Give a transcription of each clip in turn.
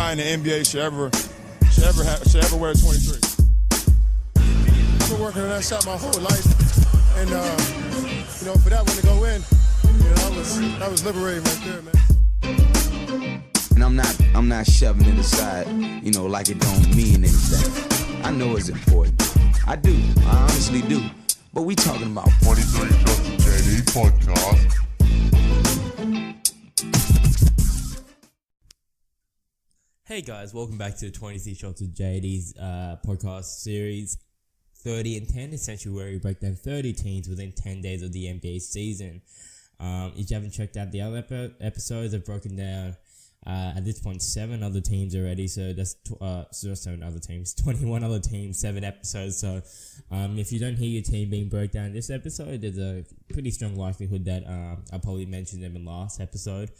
guy in the NBA should ever wear 23. I've been working on that shot my whole life, and for that one to go in, that was liberating right there, man. And I'm not shoving it aside, like it don't mean anything. I know it's important. I honestly do. But we talking about 23 Shots to JD podcast. Hey guys, welcome back to the 23 Shots of JD's podcast series 30 and 10, essentially where we break down 30 teams within 10 days of the NBA season. If you haven't checked out the other episodes, I've broken down at this point 7 other teams already, so that's 7 other teams, 21 other teams, 7 episodes. So if you don't hear your team being broke down in this episode, there's a pretty strong likelihood that I probably mentioned them in last episode.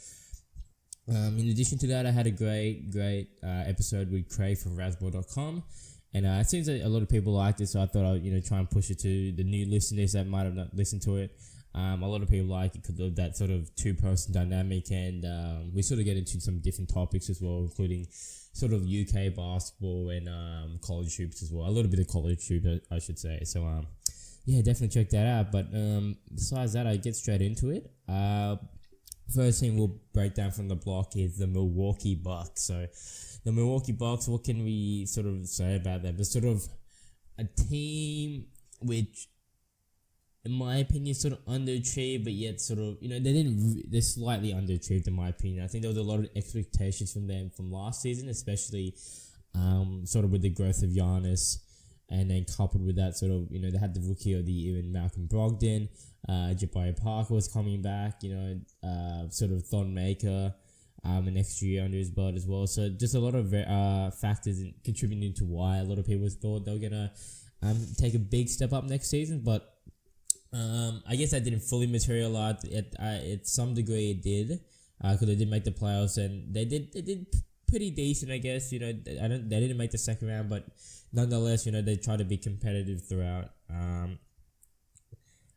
In addition to that, I had a great episode with Craig from Razzball.com, and it seems that a lot of people liked it, so I thought I'd try and push it to the new listeners that might have not listened to it. A lot of people like it because of that sort of two-person dynamic, and we sort of get into some different topics as well, including sort of UK basketball and college hoops as well. A little bit of college hoops, I should say. So, yeah, definitely check that out. But besides that, I get straight into it. First thing we'll break down from the block is the Milwaukee Bucks. So, the Milwaukee Bucks, what can we sort of say about them? They're sort of a team which, in my opinion, sort of underachieved, but yet sort of, they're slightly underachieved in my opinion. I think there was a lot of expectations from them from last season, especially sort of with the growth of Giannis, and then coupled with that sort of, they had the rookie of the year in Malcolm Brogdon, Jabari Parker was coming back, sort of Thon Maker, an extra year under his belt as well. So just a lot of factors contributing to why a lot of people thought they were going to take a big step up next season, but I guess that didn't fully materialize. At some degree, it did, because they did make the playoffs, and they did pretty decent, I guess. They didn't make the second round, but nonetheless, they tried to be competitive throughout.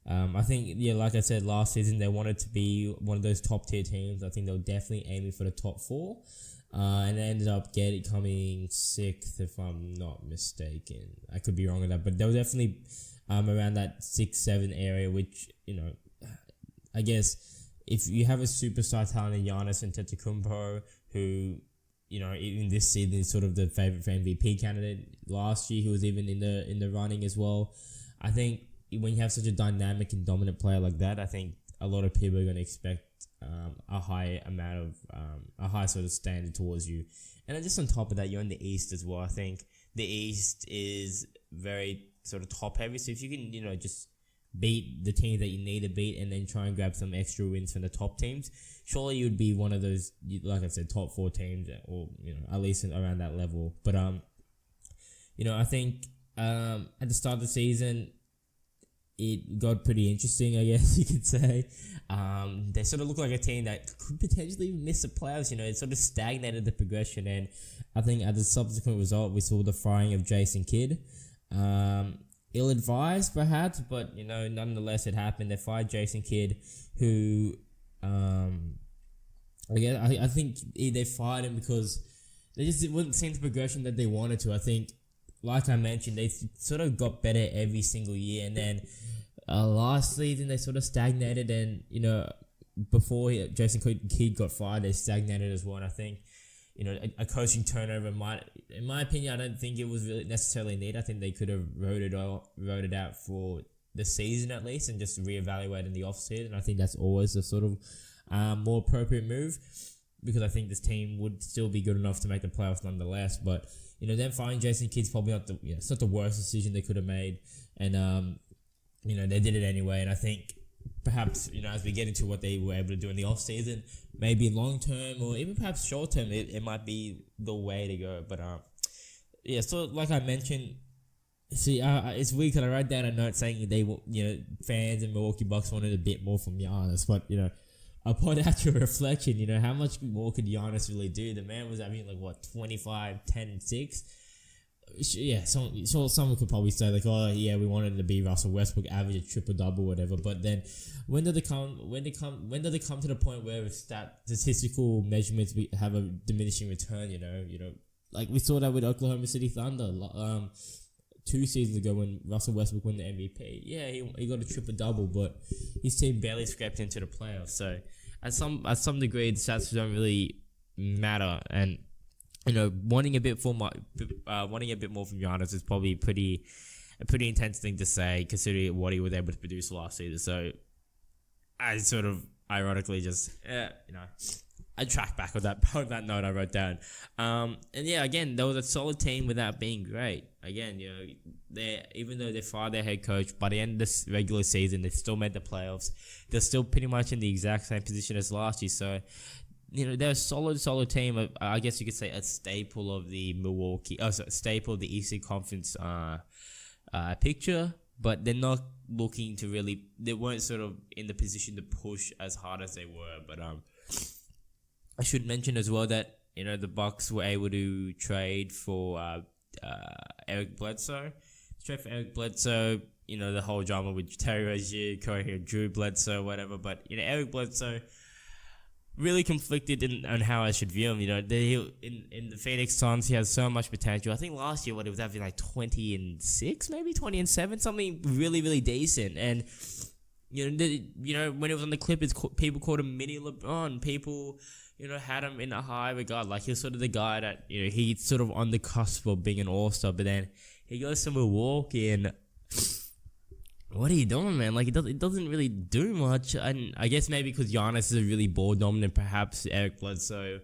I think, like I said, last season they wanted to be one of those top tier teams. I think they were definitely aiming for the top 4, and they ended up coming 6th, if I'm not mistaken. I could be wrong with that, but they were definitely around that 6-7 area, which, I guess if you have a superstar talent in Giannis Antetokounmpo, who, even this season is sort of the favorite for MVP candidate. Last year he was even in the running as well. I think when you have such a dynamic and dominant player like that, I think a lot of people are going to expect a high sort of standard towards you. And then just on top of that, you're in the East as well. I think the East is very sort of top heavy, so if you can just beat the teams that you need to beat and then try and grab some extra wins from the top teams, surely you would be one of those, like I said, top 4 teams, or at least around that level. But I think at the start of the season it got pretty interesting, I guess you could say. They sort of look like a team that could potentially miss the playoffs. It sort of stagnated the progression, and I think as a subsequent result we saw the firing of Jason Kidd. Ill-advised perhaps, but nonetheless it happened. They fired Jason Kidd, who I think they fired him because they just wouldn't see the progression that they wanted to. I think, like I mentioned, they sort of got better every single year, and then last season they sort of stagnated, and before Jason Kidd got fired, they stagnated as well. And I think a coaching turnover might, in my opinion, I don't think it was really necessarily needed. I think they could have wrote it out for the season at least, and just reevaluate in the off season. I think that's always a sort of more appropriate move, because I think this team would still be good enough to make the playoffs nonetheless. But them firing Jason Kidd's probably not it's not the worst decision they could have made, and they did it anyway. And I think perhaps, as we get into what they were able to do in the off season, maybe long term or even perhaps short term, it might be the way to go. But so like I mentioned, it's weird because I wrote down a note saying they, fans and Milwaukee Bucks wanted a bit more from Giannis, but I point out your reflection. How much more could Giannis really do? The man was having 25, 10, and 6. Yeah, someone could probably say like, oh yeah, we wanted to be Russell Westbrook, average a triple double, whatever. But then, when do they come to the point where statistical measurements have a diminishing return? You know, like we saw that with Oklahoma City Thunder, 2 seasons ago when Russell Westbrook won the MVP. Yeah, he got a triple double, but his team barely scraped into the playoffs. So at some degree, the stats don't really matter, and wanting a bit more from Giannis is probably a pretty intense thing to say, considering what he was able to produce last season. So I sort of ironically just I track back on that note I wrote down. And yeah, again, they was a solid team without being great. Again, even though they fired their head coach, by the end of this regular season, they still made the playoffs. They're still pretty much in the exact same position as last year. So they're a solid team. I guess you could say a staple of the staple of the Eastern Conference picture. But they're not looking to really. They weren't sort of in the position to push as hard as they were. But I should mention as well that the Bucks were able to trade for Eric Bledsoe. The whole drama with Terry Rozier, Drew Bledsoe, whatever. But Eric Bledsoe. Really conflicted on how I should view him. In the Phoenix Suns, he has so much potential. I think last year, he was having like 20-6, maybe 20-7, something really, really decent. And when he was on the Clippers, people called him mini LeBron. People, had him in a high regard. Like, he was sort of the guy that he's sort of on the cusp of being an all-star. But then he goes to Milwaukee and. What are you doing, man? Like, it doesn't really do much. And I guess maybe because Giannis is a really ball dominant, perhaps Eric Bledsoe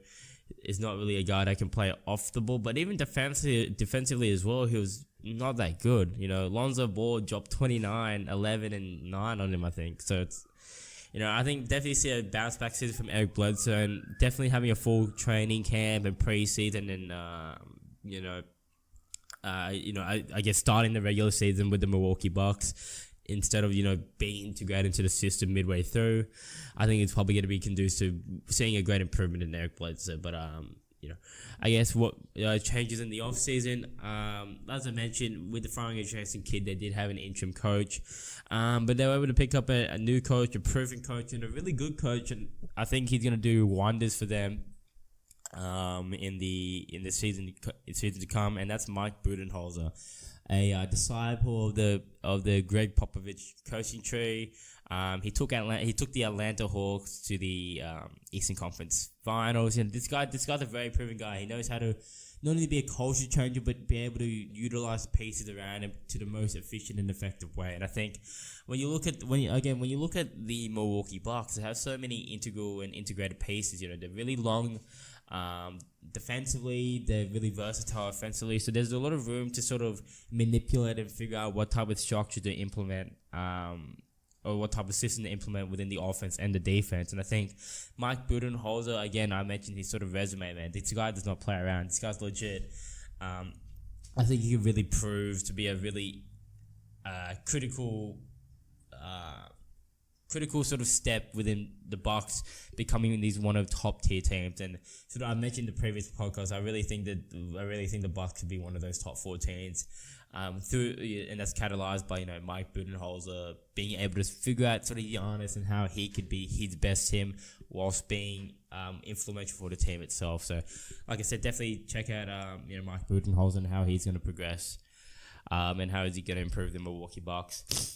is not really a guy that can play off the ball. But even defensively as well, he was not that good. Lonzo Ball dropped 29, 11, and 9 on him, I think. So it's, I think definitely see a bounce back season from Eric Bledsoe, and definitely having a full training camp and preseason, and I guess starting the regular season with the Milwaukee Bucks. Instead of, being integrated into the system midway through, I think it's probably going to be conducive to seeing a great improvement in Eric Bledsoe. But, I guess what changes in the offseason, as I mentioned, with the firing of Jason Kidd, they did have an interim coach. But they were able to pick up a new coach, a proven coach, and a really good coach. And I think he's going to do wonders for them in the season to come. And that's Mike Budenholzer. A disciple of the Greg Popovich coaching tree. He took the Atlanta Hawks to the Eastern Conference Finals. And this guy's a very proven guy. He knows how to not only be a culture changer, but be able to utilize the pieces around him to the most efficient and effective way. And I think when you look at the Milwaukee Bucks, they have so many integral and integrated pieces. They're really long. Defensively, they're really versatile offensively, so there's a lot of room to sort of manipulate and figure out what type of structure to implement, or what type of system to implement within the offense and the defense. And I think Mike Budenholzer, again, I mentioned his sort of resume, man. This guy does not play around. This guy's legit. I think he can really prove to be a really critical sort of step within the Bucks becoming these one of top tier teams. And sort of I mentioned in the previous podcast, I really think the Bucks could be one of those top 4 teams. And that's catalyzed by Mike Budenholzer being able to figure out sort of Giannis and how he could be his best him whilst being influential for the team itself. So, like I said, definitely check out Mike Budenholzer and how he's going to progress, and how is he going to improve the Milwaukee Bucks.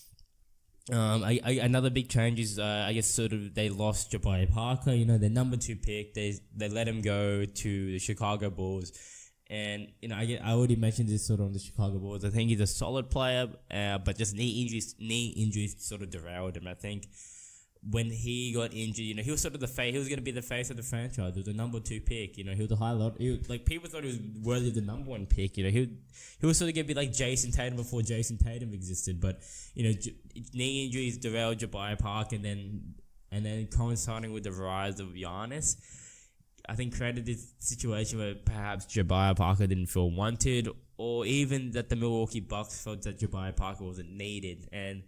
Another big change is I guess sort of they lost Jabari Parker, their number 2 pick. They let him go to the Chicago Bulls, and I already mentioned this sort of on the Chicago Bulls. I think he's a solid player, but just knee injuries sort of derailed him. I think when he got injured, he was sort of he was going to be the face of the franchise. He was the number 2 pick. He was a high lot. People thought he was worthy of the number 1 pick. He was sort of going to be like Jason Tatum before Jason Tatum existed. But knee injuries derailed Jabari Park, and then coinciding with the rise of Giannis, I think created this situation where perhaps Jabari Parker didn't feel wanted, or even that the Milwaukee Bucks felt that Jabari Parker wasn't needed. And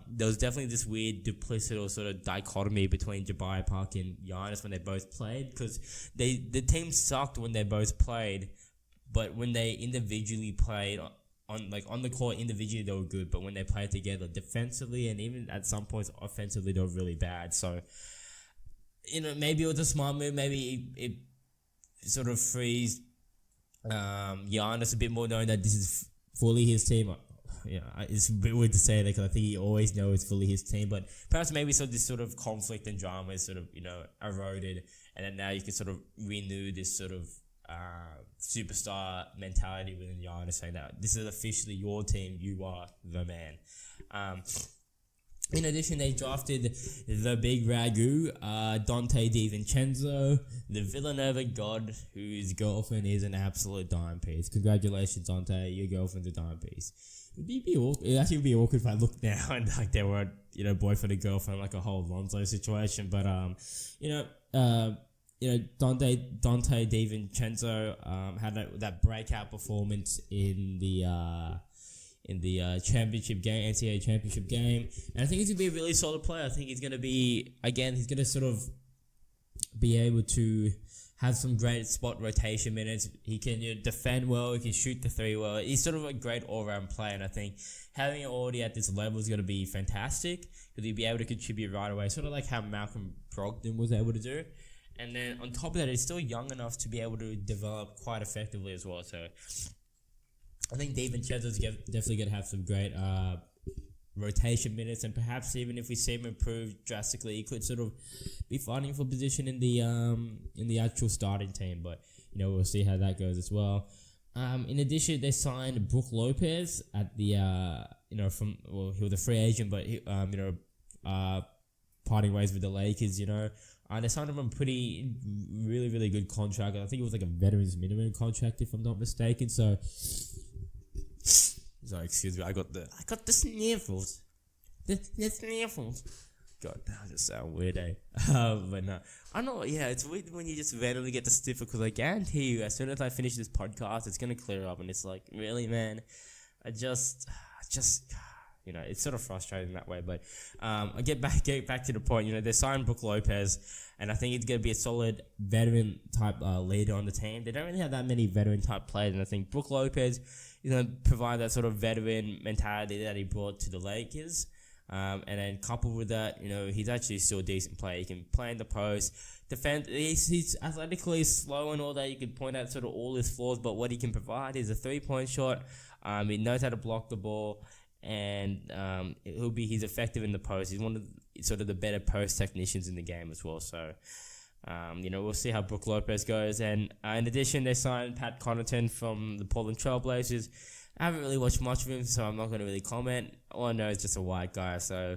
there was definitely this weird duplicitous sort of dichotomy between Jabari Parker and Giannis when they both played, because the team sucked when they both played, but when they individually played on the court individually, they were good, but when they played together defensively and even at some points offensively, they were really bad. So, maybe it was a smart move. Maybe it sort of frees Giannis a bit more, knowing that this is fully his team. It's a bit weird to say that because I think he always knows it's fully his team, but perhaps maybe this sort of conflict and drama is sort of eroded, and then now you can sort of renew this sort of superstar mentality within Giannis, saying that this is officially your team, you are the man. In addition, they drafted the big ragu, Dante DiVincenzo, the Villanova god, whose girlfriend is an absolute dime piece. Congratulations, Dante, your girlfriend's a dime piece. It actually would be awkward if I looked now and like they were, boyfriend and girlfriend, like a whole Lonzo situation. But Dante DiVincenzo had that breakout performance in the championship game, NCAA championship game, and I think he's gonna be a really solid player. I think he's gonna sort of be able to have some great spot rotation minutes. He can defend well, he can shoot the three well. He's sort of a great all-round player, and I think having it already at this level is going to be fantastic because he'll be able to contribute right away, sort of like how Malcolm Brogdon was able to do. And then on top of that, he's still young enough to be able to develop quite effectively as well. So I think DiVincenzo's definitely going to have some great rotation minutes, and perhaps even if we see him improve drastically, he could sort of be fighting for position in the actual starting team. But we'll see how that goes as well. In addition, they signed Brook Lopez at the he was a free agent, but he parting ways with the Lakers. They signed him on really, really good contract. I think it was like a veterans minimum contract, if I'm not mistaken. So, sorry, excuse me. I got the sniffles. The sniffles. God, I just sound weird, eh? But no, I know. Yeah, it's weird when you just randomly get the sniffle, because I guarantee you, as soon as I finish this podcast, it's gonna clear up, and it's like, really, man. I just. It's sort of frustrating that way, but I get back to the point. They signed Brook Lopez, and I think he's going to be a solid veteran type leader on the team. They don't really have that many veteran type players, and I think Brook Lopez is going to provide that sort of veteran mentality that he brought to the Lakers. And then coupled with that, he's actually still a decent player. He can play in the post, defend. He's athletically slow and all that. You can point out sort of all his flaws, but what he can provide is a 3-point shot. He knows how to block the ball. And he's effective in the post. He's one of the better post technicians in the game as well. So, we'll see how Brook Lopez goes. And in addition, they signed Pat Connaughton from the Portland Trail Blazers. I haven't really watched much of him, so I'm not going to really comment. All I know is just a white guy, so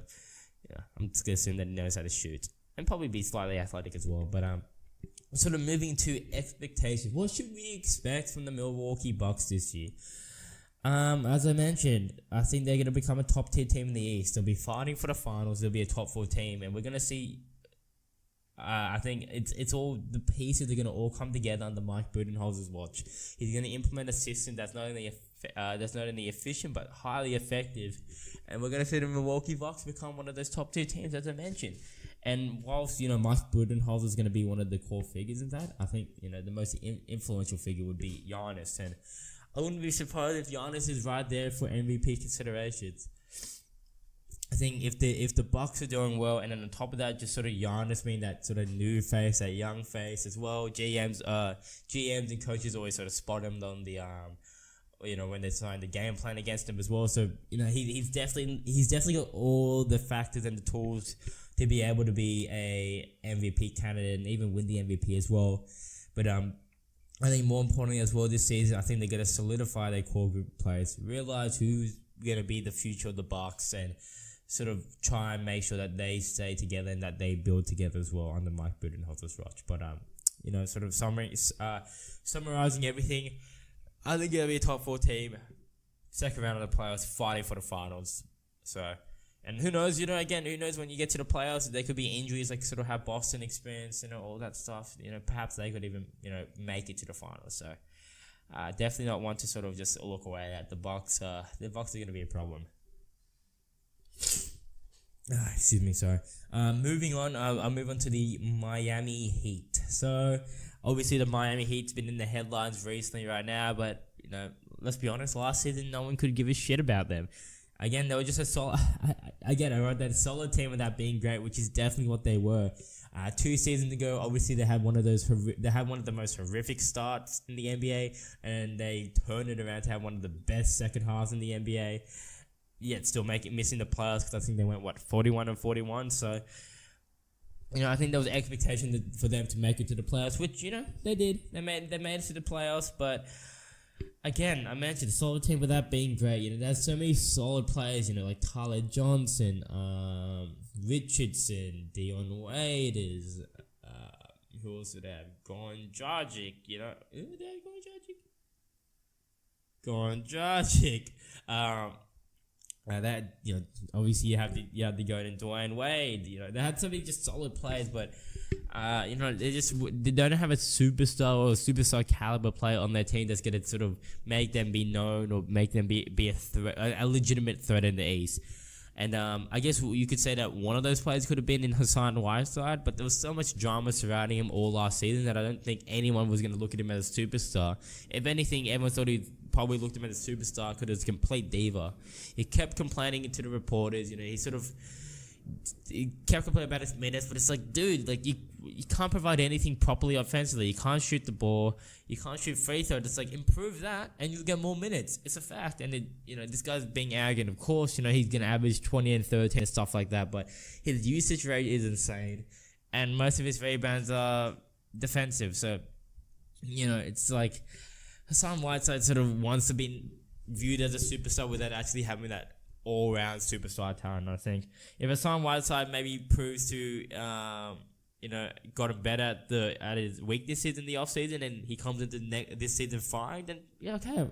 I'm just going to assume that he knows how to shoot and probably be slightly athletic as well. But sort of moving to expectations. What should we expect from the Milwaukee Bucks this year? As I mentioned, I think they're going to become a top tier team in the East. They'll be fighting for the finals. They'll be a top 4 team, and we're going to see. I think it's all the pieces are going to all come together under Mike Budenholzer's watch. He's going to implement a system that's not only efficient but highly effective, and we're going to see the Milwaukee Bucks become one of those top 2 teams, as I mentioned. And whilst Mike Budenholzer is going to be one of the core figures in that, I think the most influential figure would be Giannis, and I wouldn't be surprised if Giannis is right there for MVP considerations. I think if the Bucks are doing well, and then on top of that, just sort of Giannis being that sort of new face, that young face as well. GMs and coaches always sort of spot him on the when they sign the game plan against him as well. So he's definitely got all the factors and the tools to be able to be a MVP candidate and even win the MVP as well. But I think more importantly as well this season, I think they're going to solidify their core group of players, realize who's going to be the future of the Bucks, and sort of try and make sure that they stay together and that they build together as well under Mike Budenholzer's watch. But sort of summarizing everything, I think it'll be a top 4 team, second round of the playoffs, fighting for the finals. So. And who knows, again, who knows when you get to the playoffs, there could be injuries like sort of how Boston experienced, all that stuff. Perhaps they could even, make it to the finals. So, definitely not want to sort of just look away at the Bucks. The Bucks are going to be a problem. Excuse me, sorry. Moving on, I'll move on to the Miami Heat. So, Obviously, the Miami Heat's been in the headlines recently right now, but, let's be honest, last season, no one could give a shit about them. Again, they were just a solid... Again, I wrote that solid team without being great, which is definitely what they were. 2 seasons ago, obviously, they had one of the most horrific starts in the NBA, and they turned it around to have one of the best second halves in the NBA. Yet still missing the playoffs because I think they went 41-41. So, I think there was an expectation for them to make it to the playoffs, which they did. They made it to the playoffs, but again, I mentioned a solid team without being great. There's so many solid players. Like Tyler Johnson, Richardson, Dion Waiters. Who else did they have? Goran Dragic. Who did they have? Goran Dragic. That obviously you have to go to Dwayne Wade. They had so many just solid players, but they don't have a superstar or a superstar caliber player on their team that's gonna sort of make them be known or make them be a threat, a legitimate threat in the East. And I guess you could say that one of those players could have been in Hassan Whiteside, but there was so much drama surrounding him all last season that I don't think anyone was going to look at him as a superstar. If anything, everyone thought he probably looked at him as a superstar because he was a complete diva. He kept complaining to the reporters. He kept complaining about his minutes, but it's like, dude, like you can't provide anything properly offensively. You can't shoot the ball. You can't shoot free throws. It's like, improve that and you'll get more minutes. It's a fact. And this guy's being arrogant. Of course, he's gonna average 20 and 13 and stuff like that. But his usage rate is insane, and most of his rebounds are defensive. So, it's like Hassan Whiteside sort of wants to be viewed as a superstar without actually having that all-round superstar talent. I think if Hassan Whiteside maybe proves to gotten better at his weakness in the off season, and he comes into this season fine, then okay,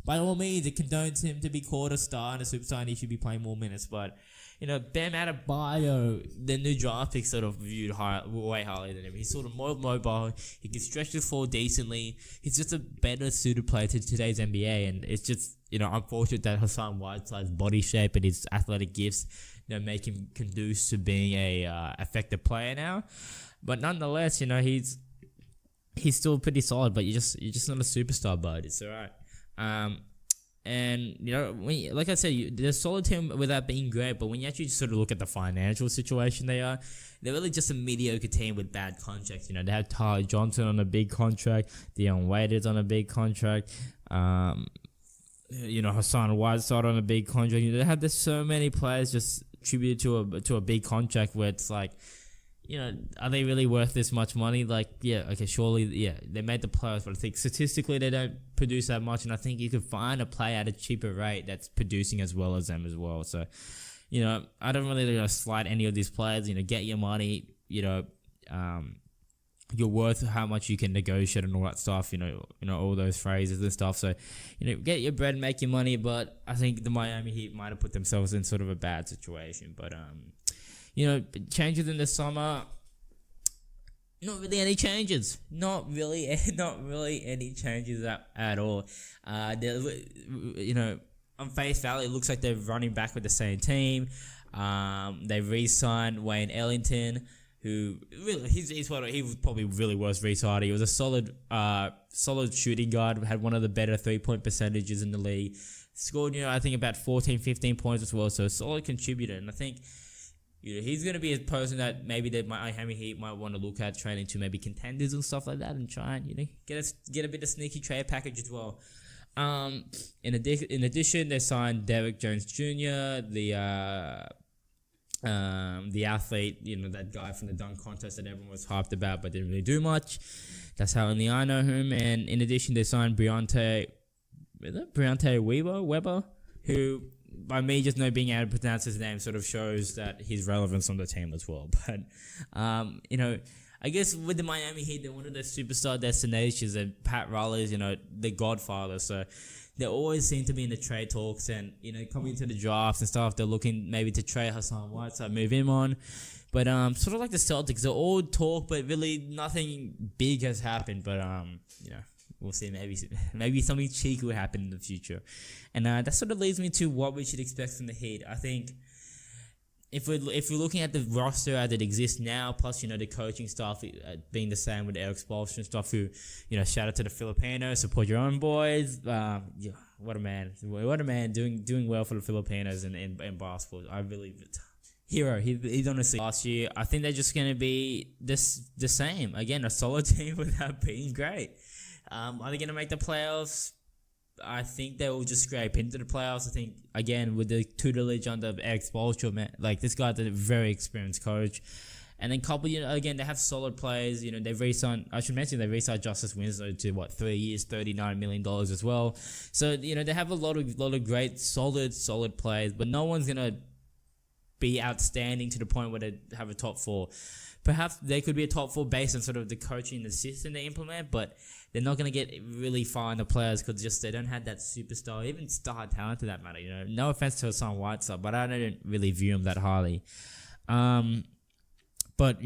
by all means it condones him to be called a star and a superstar, and he should be playing more minutes. But Bam Adebayo, the new draft pick, sort of viewed way higher than him. He's sort of more mobile. He can stretch the floor decently. He's just a better suited player to today's NBA, and it's just unfortunate that Hassan Whiteside's body shape and his athletic gifts make him conduce to being a effective player now. But nonetheless, he's still pretty solid. But you're just not a superstar, bud. It's alright. And like I said, they're a solid team without being great. But when you actually sort of look at the financial situation they're really just a mediocre team with bad contracts. They have Tyler Johnson on a big contract, Dion Waiters on a big contract, Hassan Whiteside on a big contract. There's so many players just attributed to a big contract where it's like, are they really worth this much money? Like, surely, they made the playoffs, but I think statistically they don't produce that much, and I think you could find a player at a cheaper rate that's producing as well as them as well. So, I don't really slide any of these players. Get your money. You're worth how much you can negotiate and all that stuff. All those phrases and stuff. So, get your bread, make your money. But I think the Miami Heat might have put themselves in sort of a bad situation. But changes in the summer. Not really any changes. Not really any changes at all. On face value, it looks like they're running back with the same team. They re-signed Wayne Ellington, who really he was probably really worth re-signing. He was a solid shooting guard. Had one of the better 3-point percentages in the league. Scored I think about 14-15 points as well. So a solid contributor, and I think he's going to be a person that maybe the Miami Heat might want to look at training to maybe contenders and stuff like that, and try and get a bit of sneaky trade package as well. In addition, they signed Derrick Jones Jr., the athlete, that guy from the dunk contest that everyone was hyped about but didn't really do much. That's how only I know him. And in addition, they signed Briante Weber, who, by me just not being able to pronounce his name, sort of shows that his relevance on the team as well. But, I guess with the Miami Heat, they're one of the superstar destinations, and Pat Riley's, the godfather. So they always seem to be in the trade talks, and, coming into the drafts and stuff, they're looking maybe to trade Hassan Whiteside, move him on. But sort of like the Celtics, they all talk, but really nothing big has happened. But, we'll see. Maybe something cheeky will happen in the future. And that sort of leads me to what we should expect from the Heat. I think if we're looking at the roster as it exists now, plus the coaching staff being the same with Eric Spoelstra and stuff, who shout out to the Filipinos, support your own boys. Yeah, what a man doing well for the Filipinos in basketball. I really hero. He's honestly last year. I think they're just gonna be the same again, a solid team without being great. Are they gonna make the playoffs? I think they will just scrape into the playoffs. I think, again, with the tutelage under Eric Spoelstra, man, like, this guy's a very experienced coach. And then again, they have solid players. They've re-signed, I should mention, they re-signed Justice Winslow to 3 years, $39 million as well. So, they have a lot of great, solid players, but no one's going to be outstanding to the point where they have a top 4. Perhaps they could be a top 4 based on sort of the coaching and the system they implement, but they're not going to get really far in the players because they don't have that superstar, even star talent to that matter. No offense to Hassan Whiteside, but I don't really view him that highly. But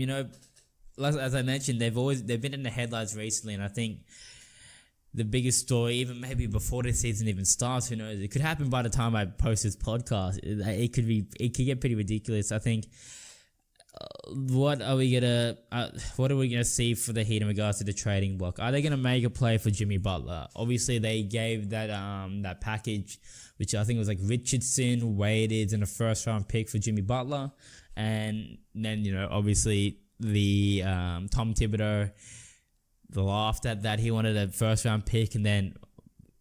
as I mentioned, they've been in the headlines recently, and I think the biggest story, even maybe before the season even starts, who knows? It could happen by the time I post this podcast. It could get pretty ridiculous. I think. What are we gonna see for the Heat in regards to the trading block? Are they gonna make a play for Jimmy Butler? Obviously, they gave that package, which I think was like Richardson, Wade, and a first round pick for Jimmy Butler, and then obviously the Tom Thibodeau laughed at that. He wanted a first round pick, and then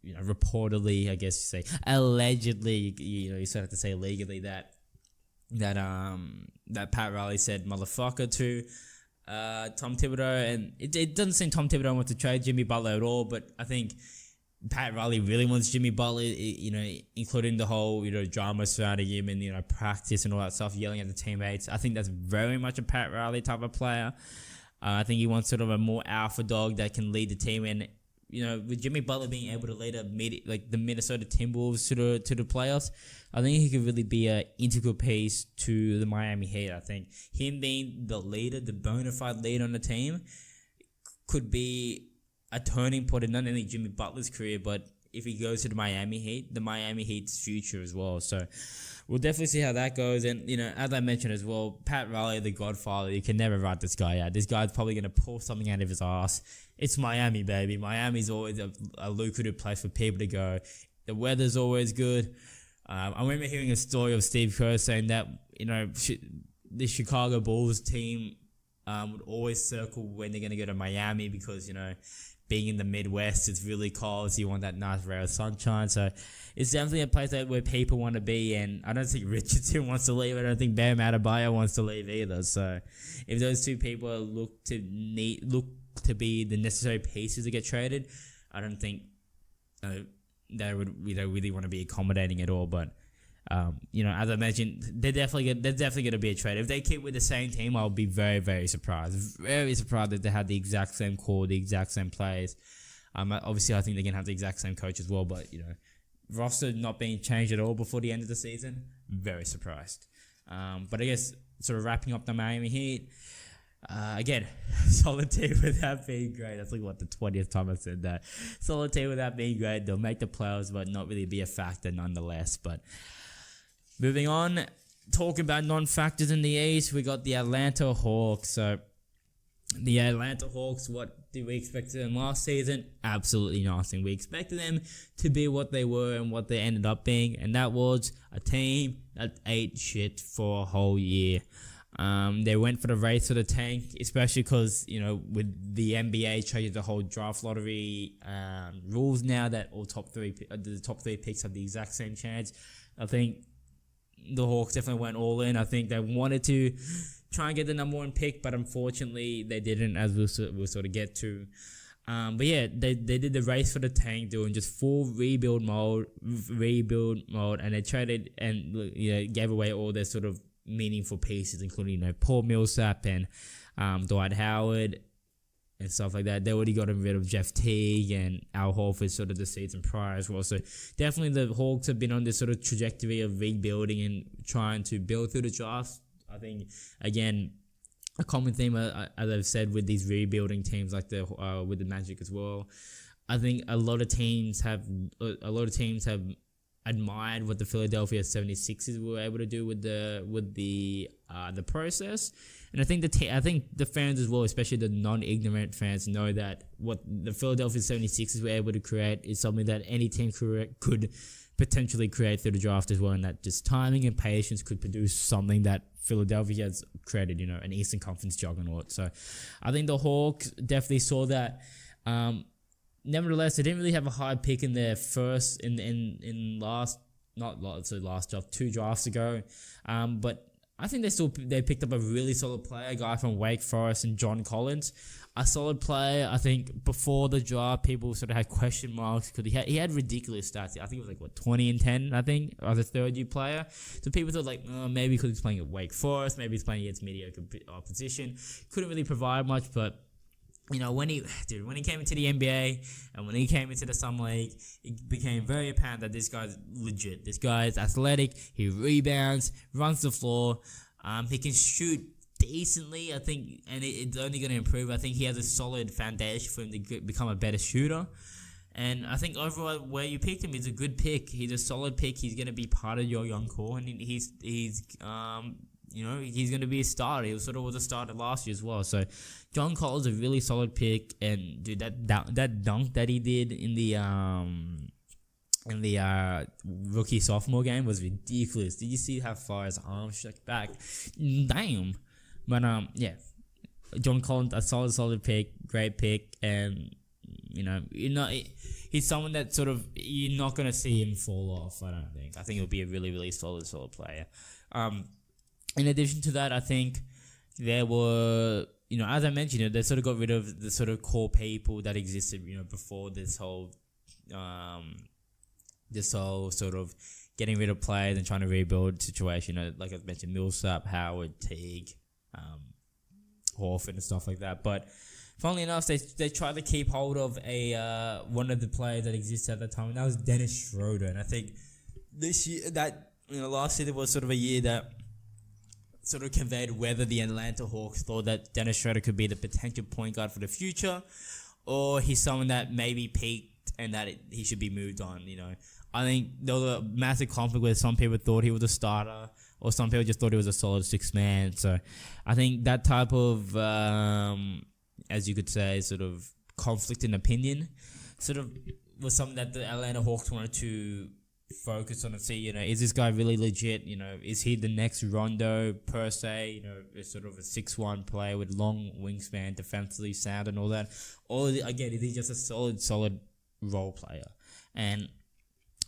reportedly, I guess you say allegedly, you sort of have to say legally that Pat Riley said motherfucker to Tom Thibodeau, and it doesn't seem Tom Thibodeau wants to trade Jimmy Butler at all, but I think Pat Riley really wants Jimmy Butler, including the whole drama surrounding him and practice and all that stuff, yelling at the teammates. I think that's very much a Pat Riley type of player. I think he wants sort of a more alpha dog that can lead the team, and with Jimmy Butler being able to lead the Minnesota Timberwolves to the playoffs, I think he could really be an integral piece to the Miami Heat. I think him being the leader, the bona fide leader on the team, could be a turning point in not only Jimmy Butler's career, but if he goes to the Miami Heat's future as well. So we'll definitely see how that goes. And, as I mentioned as well, Pat Riley, the Godfather, you can never write this guy out. This guy's probably going to pull something out of his ass. It's Miami, baby. Miami's always a lucrative place for people to go. The weather's always good. I remember hearing a story of Steve Kerr saying that, the Chicago Bulls team would always circle when they're going to go to Miami because, being in the Midwest, it's really cold, so you want that nice ray of sunshine. So it's definitely a place where people want to be, and I don't think Richardson wants to leave. I don't think Bam Adebayo wants to leave either. So if those two people look to be the necessary pieces to get traded, I don't think they would really want to be accommodating at all. But as I mentioned, they're definitely going to be a trade. If they keep with the same team, I'll be very, very surprised. Very surprised that they have the exact same core, the exact same players. Obviously, I think they're going to have the exact same coach as well. But roster not being changed at all before the end of the season, very surprised. But I guess sort of wrapping up the Miami Heat. Again, solid team without being great. That's like the 20th time I've said that. Solid team without being great. They'll make the playoffs, but not really be a factor nonetheless. But moving on, talking about non-factors in the East, we got the Atlanta Hawks. So the Atlanta Hawks, what did we expect of them last season? Absolutely nothing. We expected them to be what they were and what they ended up being, and that was a team that ate shit for a whole year. They went for the race for the tank, especially because, with the NBA changing the whole draft lottery rules now that the top three picks have the exact same chance. I think the Hawks definitely went all in. I think they wanted to try and get the number 1 pick, but unfortunately they didn't, as we'll sort of get to. But yeah, they did the race for the tank, doing just full rebuild mode, and they traded and gave away all their sort of meaningful pieces, including Paul Millsap and Dwight Howard and stuff like that. They already got rid of Jeff Teague and Al Horford sort of the season prior as well. So definitely the Hawks have been on this sort of trajectory of rebuilding and trying to build through the draft. I think, again, a common theme, as I've said, with these rebuilding teams like with the Magic as well. I think a lot of teams have admired what the Philadelphia 76ers were able to do with the process. And I think the fans as well, especially the non-ignorant fans, know that what the Philadelphia 76ers were able to create is something that any team could potentially create through the draft as well, and that just timing and patience could produce something that Philadelphia has created, an Eastern Conference juggernaut. So I think the Hawks definitely saw that. Nevertheless, they didn't really have a high pick in their first last draft, 2 drafts ago. But I think they picked up a really solid player, a guy from Wake Forest, and John Collins. A solid player. I think before the draft, people sort of had question marks because he had ridiculous stats. I think it was 20 and 10. I think as a third-year player. So people thought maybe because he's playing at Wake Forest, maybe he's playing against mediocre opposition. Couldn't really provide much, but when he came into the NBA and when he came into the Summer League, it became very apparent that this guy's legit. This guy is athletic. He rebounds, runs the floor. He can shoot decently, I think, and it's only going to improve. I think he has a solid foundation for him to become a better shooter. And I think overall, where you picked him is a good pick. He's a solid pick. He's going to be part of your young core, and he's going to be a starter. He was a starter last year as well. So John Collins is a really solid pick, and dude, that dunk that he did in the rookie sophomore game was ridiculous. Did you see how far his arm shook back? Damn. But yeah, John Collins, a solid pick, great pick, and he's someone that sort of you're not gonna see him fall off. I don't think. I think he'll be a really, really solid player. In addition to that, I think there were, as I mentioned, they sort of got rid of the sort of core people that existed, before this whole sort of getting rid of players and trying to rebuild situation. Like I mentioned, Millsap, Howard, Teague, Horford and stuff like that. But funnily enough, they tried to keep hold of one of the players that existed at the time, and that was Dennis Schroeder. And I think this year, last year was sort of a year that sort of conveyed whether the Atlanta Hawks thought that Dennis Schroeder could be the potential point guard for the future, or he's someone that maybe peaked and that he should be moved on. I think there was a massive conflict where some people thought he was a starter, or some people just thought he was a solid 6 man. So I think that type of, as you could say, sort of conflict in opinion, sort of was something that the Atlanta Hawks wanted to focus on and see, is this guy really legit? Is he the next Rondo per se? Sort of a 6'1" player with long wingspan, defensively sound and all that. Or again, is he just a solid role player? And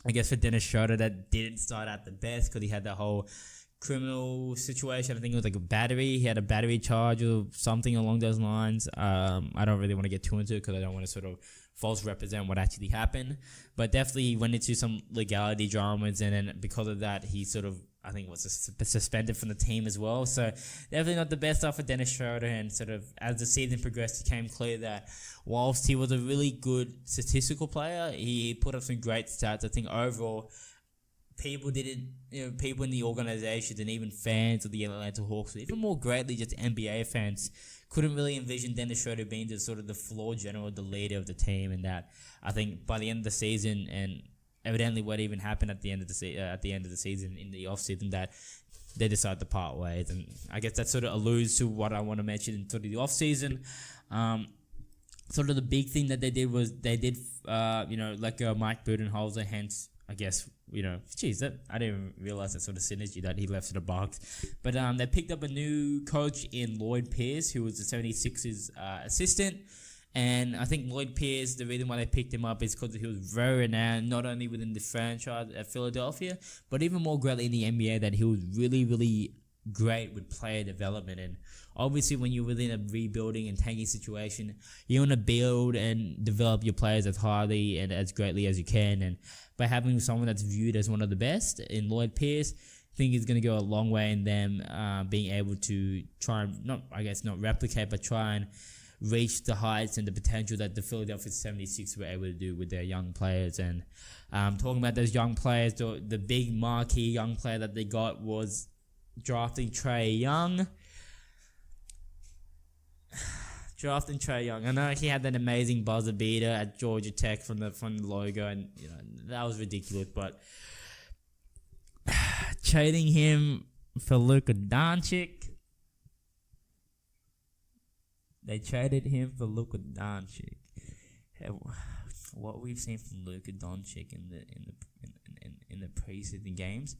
I guess for Dennis Schroeder, that didn't start out the best because he had that whole criminal situation. I think it was like a battery. He had a battery charge or something along those lines. I don't really want to get too into it because I don't want to sort of false represent what actually happened. But definitely he went into some legality dramas, and then because of that, he sort of, I think, was suspended from the team as well. So definitely not the best stuff for Dennis Schroeder. And sort of as the season progressed, it became clear that whilst he was a really good statistical player, he put up some great stats. I think overall, people in the organizations and even fans of the Atlanta Hawks, even more greatly just NBA fans, couldn't really envision Dennis Schroeder being the sort of the floor general, the leader of the team. And that, I think, by the end of the season, and evidently what even happened at the end of the season in the off season, that they decided to part ways. And I guess that sort of alludes to what I want to mention in sort of the off season. Sort of the big thing that they did was let go of Mike Budenholzer. Hence, I guess, I didn't even realize that sort of synergy that he left to the Bucks. But they picked up a new coach in Lloyd Pierce, who was the 76ers assistant. And I think Lloyd Pierce, the reason why they picked him up is because he was very renowned, not only within the franchise at Philadelphia, but even more greatly in the NBA, that he was really, really great with player development. And obviously when you're within a rebuilding and tanking situation, you want to build and develop your players as highly and as greatly as you can. And by having someone that's viewed as one of the best in Lloyd Pierce, I think is going to go a long way in them being able to try and, not replicate, but try and reach the heights and the potential that the Philadelphia 76ers were able to do with their young players. And talking about those young players, the big marquee young player that they got was drafting Trae Young. I know he had that amazing buzzer beater at Georgia Tech from the logo, and that was ridiculous. But trading him for Luka Doncic. They traded him for Luka Doncic. What we've seen from Luka Doncic in the preseason games,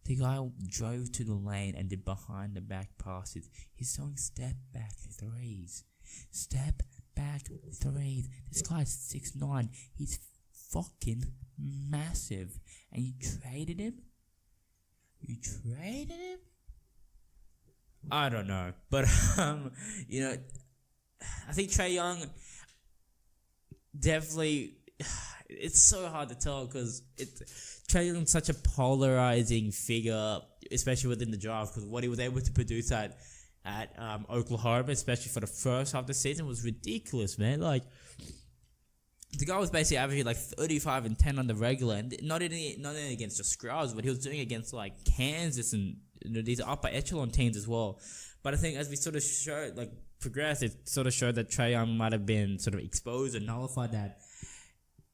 the guy drove to the lane and did behind the back passes. He's throwing step back threes. Step back threes. This guy's 6'9". He's fucking massive. And you traded him? I don't know. But, you know, I think Trae Young definitely, it's so hard to tell because Trae Young's such a polarizing figure, especially within the draft, because what he was able to produce at Oklahoma, especially for the first half of the season, was ridiculous, man. Like, the guy was basically averaging like 35 and 10 on the regular, and not only against the scrubs, but he was doing it against like Kansas and these upper echelon teams as well. But I think as we sort of showed, like progressed, it sort of showed that Trae Young might have been sort of exposed and nullified that.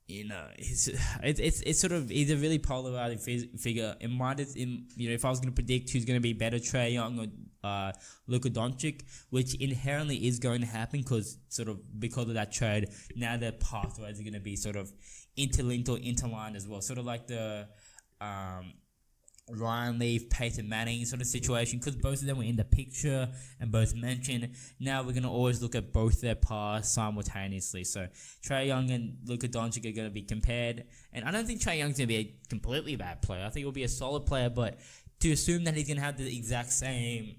You know, it's sort of, he's a really polarizing figure. If I was going to predict who's going to be better, Trae Young or Luka Doncic, which inherently is going to happen because of that trade, now their pathways are going to be sort of interlinked or interlined as well. Sort of like the Ryan Leaf, Peyton Manning sort of situation, because both of them were in the picture and both mentioned. Now we're going to always look at both their paths simultaneously. So Trae Young and Luka Doncic are going to be compared, and I don't think Trae Young's going to be a completely bad player. I think he'll be a solid player, but to assume that he's going to have the exact same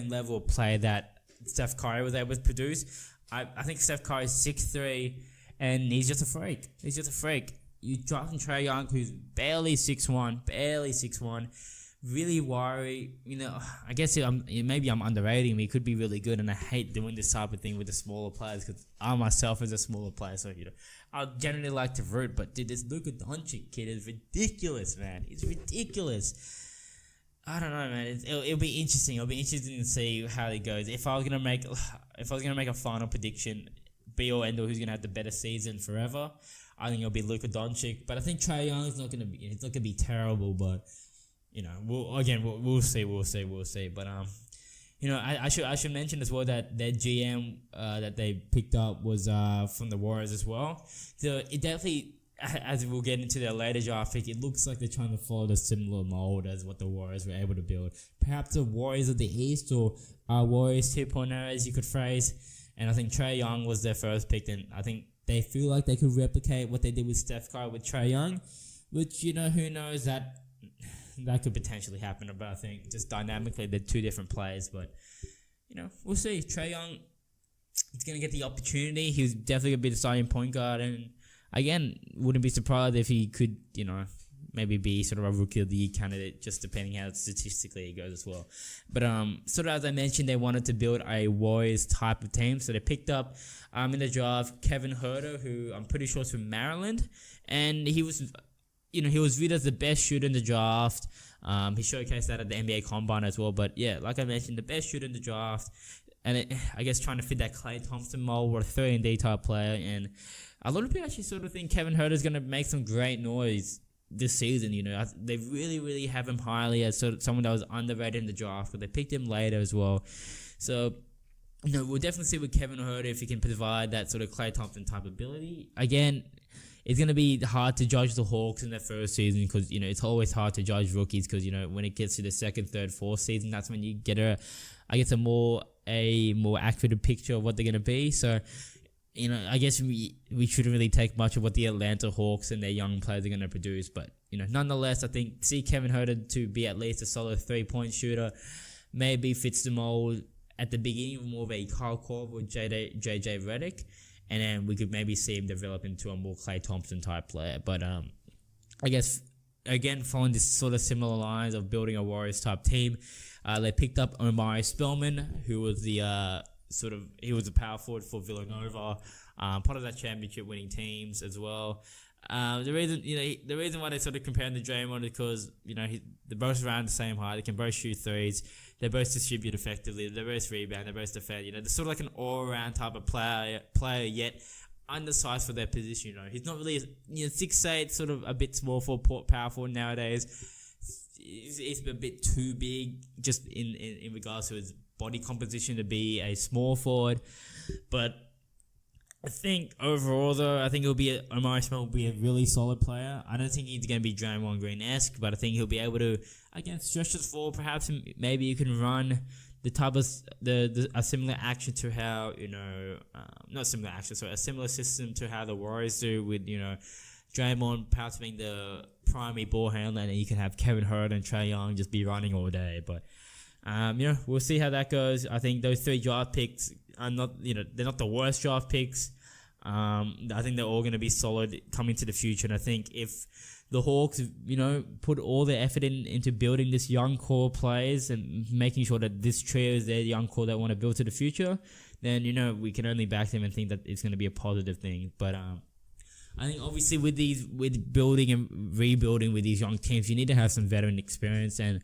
level of play that Steph Curry was able to produce, I think Steph Curry is 6'3", and he's just a freak. You drafting Trae Young, who's barely 6'1", really worry. You know, I guess maybe I'm underrating him. He could be really good, and I hate doing this type of thing with the smaller players because I myself is a smaller player, so you know I generally like to root. But dude, this Luka Doncic kid is ridiculous, man. It's ridiculous. I don't know, man. It'll be interesting. It'll be interesting to see how it goes. If I was gonna make a final prediction, be or end all, who's gonna have the better season forever, I think it'll be Luka Doncic. But I think Trae Young is not gonna be terrible. But you know, we'll see. But you know, I should mention as well that their GM that they picked up was from the Warriors as well. So it definitely, as we'll get into their later draft pick, it looks like they're trying to follow the similar mold as what the Warriors were able to build. Perhaps the Warriors of the East, or Warriors 2.0, as you could phrase. And I think Trae Young was their first pick, and I think they feel like they could replicate what they did with Steph Curry with Trae Young, which, you know, who knows, that could potentially happen. But I think just dynamically, they're two different players. But, you know, we'll see. Trae Young is going to get the opportunity. He's definitely going to be the starting point guard, and again, wouldn't be surprised if he could, you know, maybe be sort of a rookie of the year candidate, just depending how statistically it goes as well. But sort of as I mentioned, they wanted to build a Warriors type of team, so they picked up in the draft Kevin Huerter, who I'm pretty sure is from Maryland, and he was viewed as the best shooter in the draft. He showcased that at the NBA Combine as well. But yeah, like I mentioned, the best shooter in the draft, and I guess trying to fit that Klay Thompson mold, or a 3-and-D type player. And a lot of people actually sort of think Kevin Huerter is going to make some great noise this season. You know, they really, really have him highly as sort of someone that was underrated in the draft, but they picked him later as well. So, you know, we'll definitely see with Kevin Huerter if he can provide that sort of Klay Thompson type ability. Again, it's going to be hard to judge the Hawks in their first season because, you know, it's always hard to judge rookies because, you know, when it gets to the second, third, fourth season, that's when you get a more accurate picture of what they're going to be. So, you know, I guess we shouldn't really take much of what the Atlanta Hawks and their young players are going to produce. But, you know, nonetheless, I think see Kevin Huerter to be at least a solid 3-point shooter maybe fits the mold at the beginning, more of a Kyle Korver or JJ Redick. And then we could maybe see him develop into a more Klay Thompson type player. But I guess, again, following this sort of similar lines of building a Warriors type team, they picked up Omari Spellman, who was he was a power forward for Villanova, part of that championship winning teams as well. The reason why they sort of comparing the Draymond is because, you know, they're both around the same height. They can both shoot threes. They both distribute effectively. They both rebound. They both defend. You know, they're sort of like an all-around type of player, yet undersized for their position. You know, he's not really 6'8", sort of a bit small for power forward nowadays. is a bit too big, just in regards to his body composition to be a small forward. But I think overall, though, I think Omari Spellman will be a really solid player. I don't think he's going to be Draymond Green-esque, but I think he'll be able to, again, stretch the floor. Perhaps maybe you can run the type of a similar action to how, not similar action, so a similar system to how the Warriors do with, Draymond perhaps being the primary ball handler, and then you can have Kevin Hurd and Trae Young just be running all day. But we'll see how that goes. I think those 3 draft picks are not, they're not the worst draft picks. I think they're all going to be solid coming to the future. And I think if the Hawks, put all their effort into building this young core players and making sure that this trio is their young core that want to build to the future, then, we can only back them and think that it's going to be a positive thing. But I think obviously with building and rebuilding with these young teams, you need to have some veteran experience, and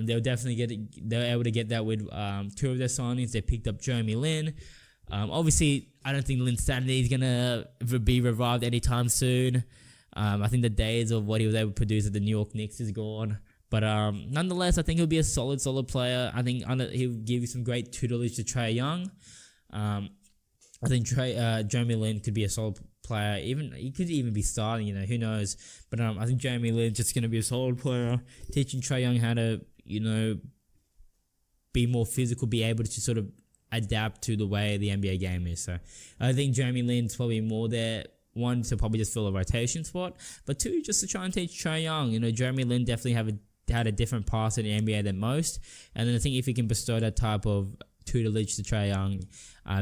they'll definitely they're able to get that with 2 of their signings. They picked up Jeremy Lin. Obviously, I don't think Lin Sanity is gonna be revived anytime soon. I think the days of what he was able to produce at the New York Knicks is gone. But nonetheless, I think he'll be a solid player. I think he'll give you some great tutelage to Trae Young. I think Jeremy Lin could be a solid player. He could even be starting, who knows. But I think Jeremy Lin's just going to be a solid player, teaching Trae Young how to, be more physical, be able to sort of adapt to the way the NBA game is. So I think Jeremy Lin's probably more there. 1, to probably just fill a rotation spot, but 2, just to try and teach Trae Young. Jeremy Lin definitely had a different pass in the NBA than most, and then I think if he can bestow that type of tutelage to Trae Young,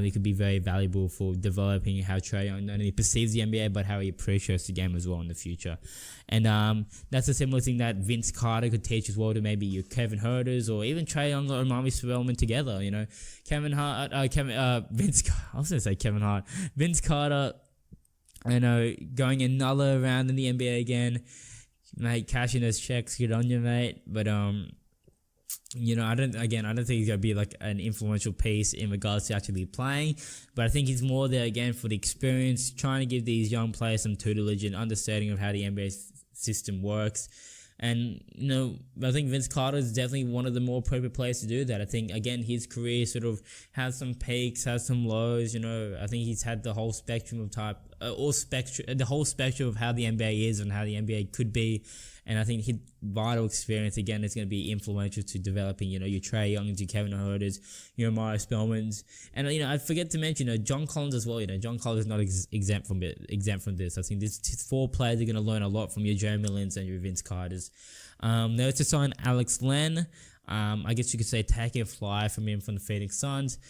it could be very valuable for developing how Trae Young not only perceives the NBA, but how he appreciates the game as well in the future. And that's a similar thing that Vince Carter could teach as well to maybe your Kevin Huerters or even Trae Young or Omari Spellman together. Vince Carter, going another round in the NBA again, mate, cashing those checks, good on you, mate. But I don't think he's gonna be like an influential piece in regards to actually playing, but I think he's more there again for the experience, trying to give these young players some tutelage and understanding of how the NBA system works. And I think Vince Carter is definitely one of the more appropriate players to do that. I think again his career sort of has some peaks, has some lows. I think he's had the whole spectrum of the whole spectrum of how the NBA is and how the NBA could be. And I think his vital experience, again, is going to be influential to developing, your Trae Youngs, your Kevin Huerters, your Omari Spellmans. And, I forget to mention, John Collins as well. John Collins is not exempt from this. I think these 4 players are going to learn a lot from your Jeremy Lins and your Vince Carters. They to sign Alex Len. I guess you could say taking a fly from him from the Phoenix Suns.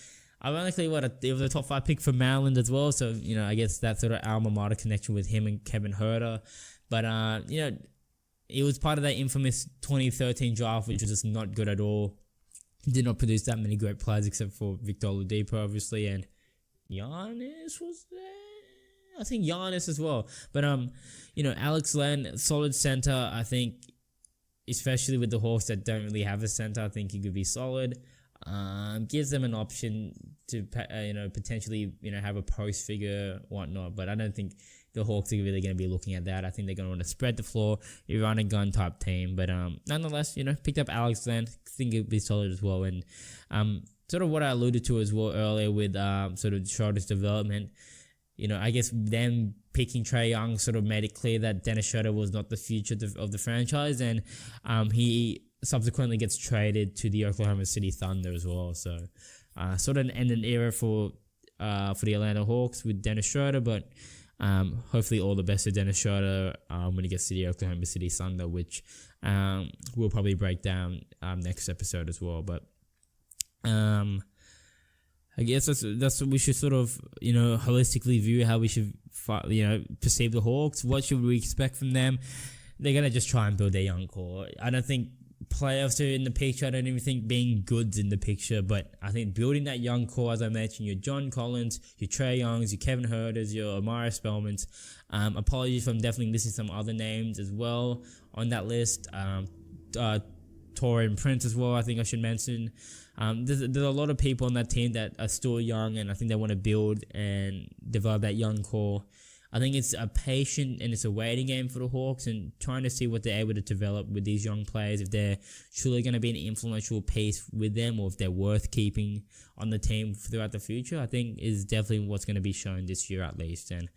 Ironically, it was a top 5 pick for Maryland as well. So, I guess that sort of alma mater connection with him and Kevin Huerter. But, it was part of that infamous 2013 draft, which was just not good at all. Did not produce that many great players except for Victor Oladipo, obviously, and Giannis was there. I think Giannis as well. But Alex Len, solid center. I think, especially with the Hawks that don't really have a center, I think he could be solid. Gives them an option to potentially have a post figure, whatnot. But I don't think the Hawks are really going to be looking at that. I think they're going to want to spread the floor, a run and gun type team. But nonetheless, picked up Alex Len. I think it would be solid as well. And sort of what I alluded to as well earlier with sort of Schroeder's development. I guess them picking Trae Young sort of made it clear that Dennis Schroeder was not the future of the franchise, and he subsequently gets traded to the Oklahoma City Thunder as well. So sort of end an era for the Atlanta Hawks with Dennis Schroeder, but hopefully all the best to Dennis Schroeder when he gets to the Oklahoma City Thunder, which we'll probably break down next episode as well. But I guess that's what we should sort of holistically view how we should perceive the Hawks. What should we expect from them? They're gonna just try and build their young core. I don't think playoffs are in the picture. I don't even think being good's in the picture, but I think building that young core, as I mentioned, your John Collins, your Trae Youngs, your Kevin Huerters, your Omari Spellmans. Apologies if I'm definitely missing some other names as well on that list. Taurean Prince as well, I think I should mention. There's a lot of people on that team that are still young, and I think they want to build and develop that young core. I think it's a patient and it's a waiting game for the Hawks, and trying to see what they're able to develop with these young players, if they're truly going to be an influential piece with them, or if they're worth keeping on the team throughout the future, I think is definitely what's going to be shown this year at least. And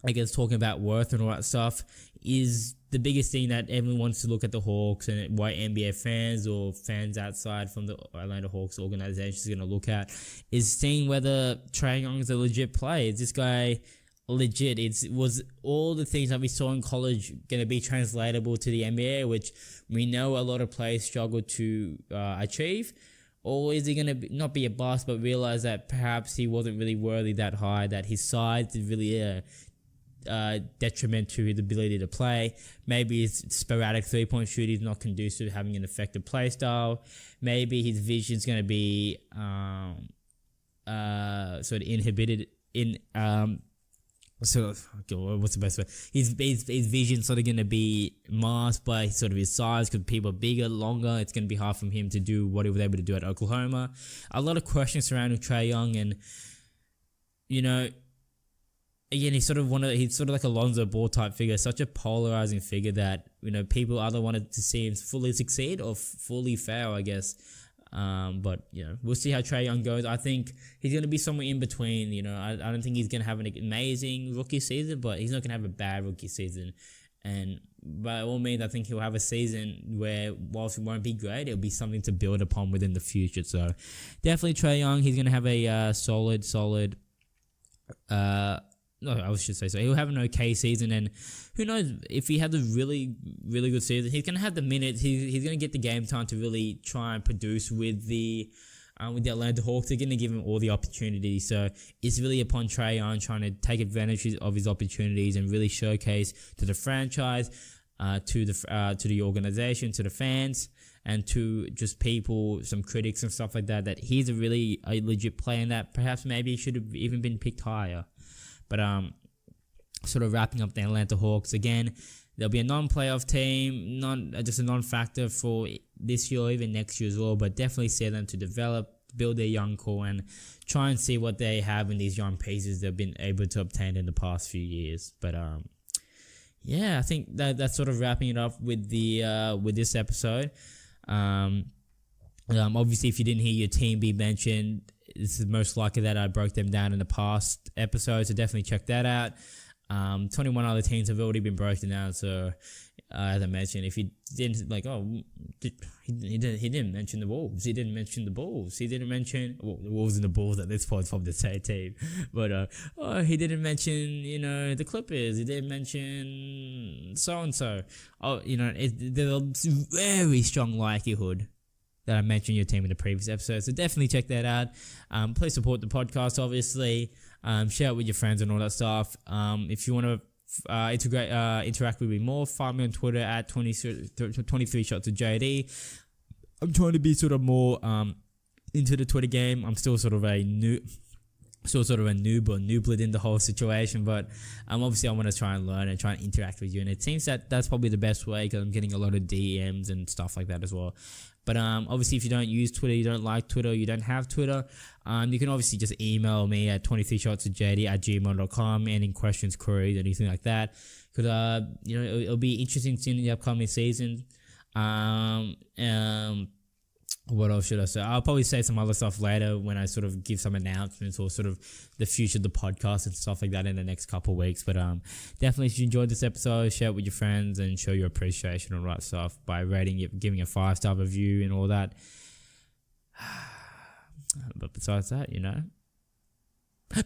I guess talking about worth and all that stuff is the biggest thing that everyone wants to look at the Hawks, and why NBA fans or fans outside from the Atlanta Hawks organization is going to look at, is seeing whether Trae Young is a legit player. Is this guy legit? Was all the things that we saw in college going to be translatable to the NBA, which we know a lot of players struggle to achieve? Or is he going to not be a bust, but realize that perhaps he wasn't really worthy that high, that his size is really detriment to his ability to play? Maybe his sporadic three-point shooting is not conducive to having an effective play style. Maybe his vision is going to be sort of inhibited in what's the best way? His vision sort of going to be masked by sort of his size, because people are bigger, longer. It's going to be hard for him to do what he was able to do at Oklahoma. A lot of questions surrounding Trae Young, and again, he's sort of like a Lonzo Ball type figure, such a polarizing figure that people either wanted to see him fully succeed or fully fail, I guess. But we'll see how Trae Young goes. I think he's going to be somewhere in between. I don't think he's going to have an amazing rookie season, but he's not going to have a bad rookie season. And by all means, I think he'll have a season where, whilst it won't be great, it'll be something to build upon within the future. So definitely Trae Young, he's going to have a solid. No, I should say so. He'll have an okay season, and who knows, if he had a really, really good season, he's going to have the minutes. He's going to get the game time to really try and produce with the Atlanta Hawks. They're going to give him all the opportunities. So it's really upon Trae Young trying to take advantage of his opportunities and really showcase to the franchise, to the organization, to the fans, and to just people, some critics and stuff like that, that he's a legit player, and that perhaps maybe he should have even been picked higher. But sort of wrapping up the Atlanta Hawks, again, there'll be a non-playoff team, just a non-factor for this year or even next year as well, but definitely see them to develop, build their young core, and try and see what they have in these young pieces they've been able to obtain in the past few years. But I think that's sort of wrapping it up with this episode. Obviously, if you didn't hear your team be mentioned, this is most likely that I broke them down in the past episodes, so definitely check that out. 21 other teams have already been broken down, so as I mentioned, if you didn't he didn't mention the Wolves, he didn't mention the Bulls, he didn't mention the Wolves and the Bulls at this point from the same team, but he didn't mention the Clippers, he didn't mention so and so. There's a very strong likelihood that I mentioned your team in the previous episode, so definitely check that out. Please support the podcast, obviously. Share it with your friends and all that stuff. If you want to interact with me more, find me on Twitter at 23 shots of JD. I'm trying to be sort of more into the Twitter game. I'm still sort of a noob or nooblet in the whole situation, but obviously I want to try and learn and try and interact with you, and it seems that that's probably the best way, because I'm getting a lot of DMs and stuff like that as well. But obviously, if you don't use Twitter, you don't like Twitter, you don't have Twitter, you can obviously just email me at 23shotsofjd@gmail.com, any questions, queries, anything like that, because it'll be interesting seeing the upcoming season. What else should I say? I'll probably say some other stuff later when I sort of give some announcements or sort of the future of the podcast and stuff like that in the next couple of weeks. But definitely, if you enjoyed this episode, share it with your friends and show your appreciation and all that stuff by rating it, giving a 5-star review and all that. But besides that,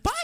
bye!